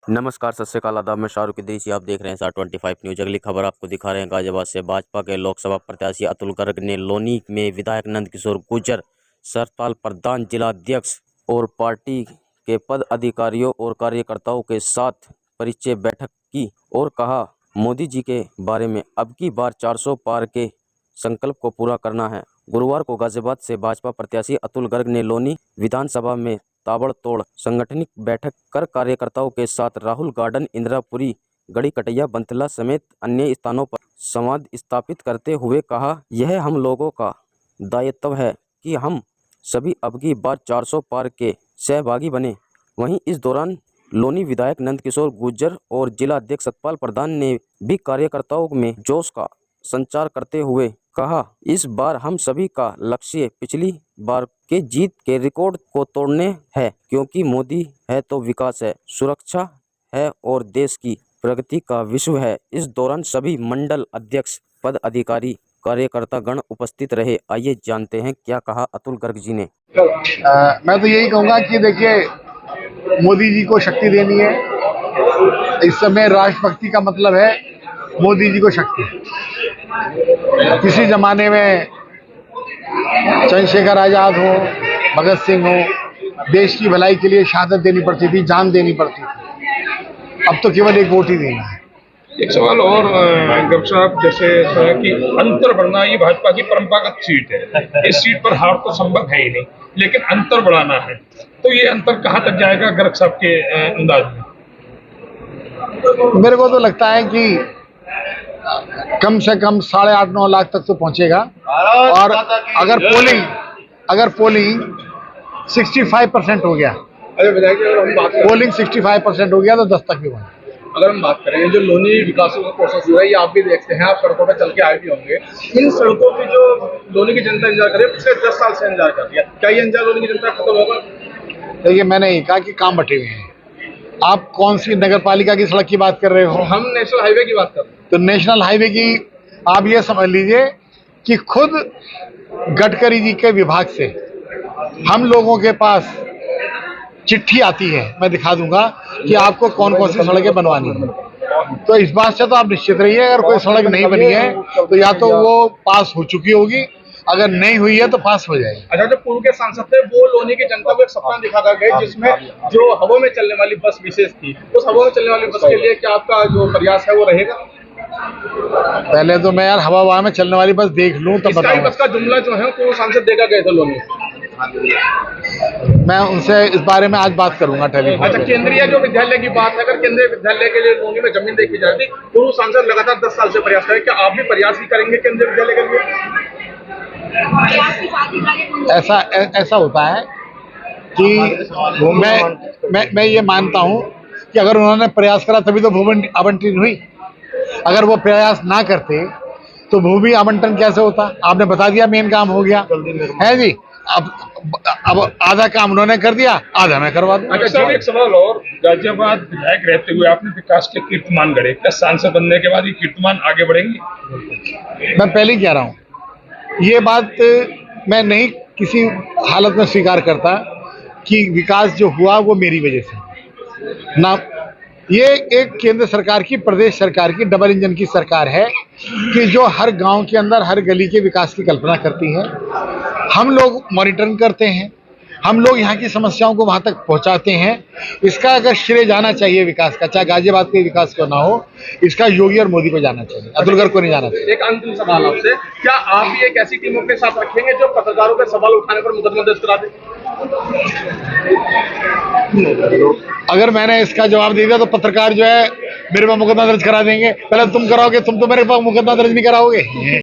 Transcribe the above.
नमस्कार, सत श्री अकाल, आदाब। मैं शाहरुख देसी, आप देख रहे हैं SR25 न्यूज। अगली खबर आपको दिखा रहे हैं गाजियाबाद से। भाजपा के लोकसभा प्रत्याशी अतुल गर्ग ने लोनी में विधायक नंदकिशोर गुर्जर, सतपाल प्रधान, जिलाध्यक्ष और पार्टी के पद अधिकारियों और कार्यकर्ताओं के साथ परिचय बैठक की और कहा, मोदी जी के बारे में अब की बार 400 पार के संकल्प को पूरा करना है। गुरुवार को गाजियाबाद से भाजपा प्रत्याशी अतुल गर्ग ने लोनी विधानसभा में ताबड़तोड़ संगठनिक बैठक कर कार्यकर्ताओं के साथ राहुल गार्डन, इंदिरापुरी, गढ़ी कटैया, बंतला समेत अन्य स्थानों पर संवाद स्थापित करते हुए कहा, यह हम लोगों का दायित्व है कि हम सभी अब की बार 400 पार के सहभागी बने। वहीं इस दौरान लोनी विधायक नंदकिशोर गुर्जर और जिला अध्यक्ष सतपाल प्रधान ने भी कार्यकर्ताओं में जोश का संचार करते हुए कहा, इस बार हम सभी का लक्ष्य पिछली बार के जीत के रिकॉर्ड को तोड़ने है, क्योंकि मोदी है तो विकास है, सुरक्षा है और देश की प्रगति का विश्व है। इस दौरान सभी मंडल अध्यक्ष, पद अधिकारी, कार्यकर्ता गण उपस्थित रहे। आइए जानते हैं क्या कहा अतुल गर्ग जी ने। मैं तो यही कहूँगा कि देखिए, मोदी जी को शक्ति देनी है। इस समय राष्ट्रभक्ति का मतलब है मोदी जी को शक्ति। किसी जमाने में चंद्रशेखर आजाद हो, भगत सिंह हो, देश की भलाई के लिए शहादत देनी पड़ती थी, जान देनी पड़ती थी। अब तो केवल एक वोट ही देना है। एक सवाल और गब साहब, जैसे कि अंतर बढ़ना ये भाजपा की परंपरागत सीट है। इस सीट पर हार तो संभव है ही नहीं, लेकिन अंतर बढ़ाना है, तो ये अंतर कहाँ तक जाएगा गर्ग साहब के अंदाज में? मेरे को तो लगता है कि कम से कम 8.5-9 लाख तक तो पहुंचेगा। और अगर पोलिंग 65% हो गया, पोलिंग 65% हो गया तो 10 तक भी बना। अगर हम बात करें, जो लोनी विकास का प्रोसेस हुआ है, ये आप भी देखते हैं, आप सड़कों पर चल के आए भी होंगे। इन सड़कों की जो लोनी की जनता इंतजार कर रही है, पिछले 10 साल से इंतजार कर रही है, क्या ये इंतजार लोनी की जनता खत्म होगा? देखिए, मैंने ये कहा कि काम बटे हुए हैं। आप कौन सी नगर पालिका की सड़क की बात कर रहे हो? हम नेशनल हाईवे की बात कर रहे हैं। तो नेशनल हाईवे की आप ये समझ लीजिए कि खुद गडकरी जी के विभाग से हम लोगों के पास चिट्ठी आती है, मैं दिखा दूंगा कि आपको कौन कौन सी सड़कें बनवानी है। तो इस बात से तो आप निश्चित रहिए, अगर कोई सड़क नहीं बनी है तो या तो वो पास हो चुकी होगी, अगर नहीं हुई है तो पास हो जाएगी। अच्छा, जो पूर्व के सांसद थे वो लोनी की जनता को एक सपना दिखा कर गए, जिसमें जो हवा में चलने वाली बस विशेष थी, उस हवा में चलने वाली बस के लिए क्या आपका जो प्रयास है वो रहेगा? पहले तो मैं यार हवा में चलने वाली बस देख लूं तब बताऊंगा। बस का जुमला जो है पूर्व सांसद देकर गए थे लोनी। मैं उनसे इस बारे में आज बात करूंगा टेलीफोन। अच्छा, केंद्रीय जो विद्यालय की बात है, अगर केंद्रीय विद्यालय के लिए लोनी में जमीन देखी जाए थी, पूर्व सांसद लगातार 10 साल से प्रयास करें, क्या आप भी प्रयास ही करेंगे केंद्रीय विद्यालय के लिए? ऐसा होता है कि मैं ये मानता हूं कि अगर उन्होंने प्रयास करा तभी तो भूमि आवंटन हुई। अगर वो प्रयास ना करते तो भूमि आवंटन कैसे होता? आपने बता दिया, मेन काम हो गया है जी। अब आधा काम उन्होंने कर दिया, आधा मैं करवा दूं। अच्छा साहब, एक सवाल और, गाजियाबाद विधायक रहते हुए आपने विकास के कीर्तिमान गढ़े, क्या सांसद बनने के बाद ये कीर्तिमान आगे बढ़ेंगे? मैं पहले ही कह रहा हूं, ये बात मैं नहीं किसी हालत में स्वीकार करता कि विकास जो हुआ वो मेरी वजह से ना। ये एक केंद्र सरकार की, प्रदेश सरकार की डबल इंजन की सरकार है कि जो हर गांव के अंदर हर गली के विकास की कल्पना करती है। हम लोग मॉनिटरिंग करते हैं, हम लोग यहाँ की समस्याओं को वहां तक पहुंचाते हैं। इसका अगर श्रेय जाना चाहिए विकास का, चाहे गाजियाबाद के विकास को ना हो, इसका योगी और मोदी को जाना चाहिए, अतुल गर्ग को नहीं जाना चाहिए। एक अंतिम सवाल आपसे, क्या आप भी एक ऐसी टीमों के साथ रखेंगे जो पत्रकारों के सवाल उठाने पर मुकदमा दर्ज करा दे? अगर मैंने इसका जवाब दे दिया तो पत्रकार जो है मेरे पर मुकदमा दर्ज करा देंगे। पहले तुम कराओगे, तुम तो मेरे पर मुकदमा दर्ज नहीं कराओगे।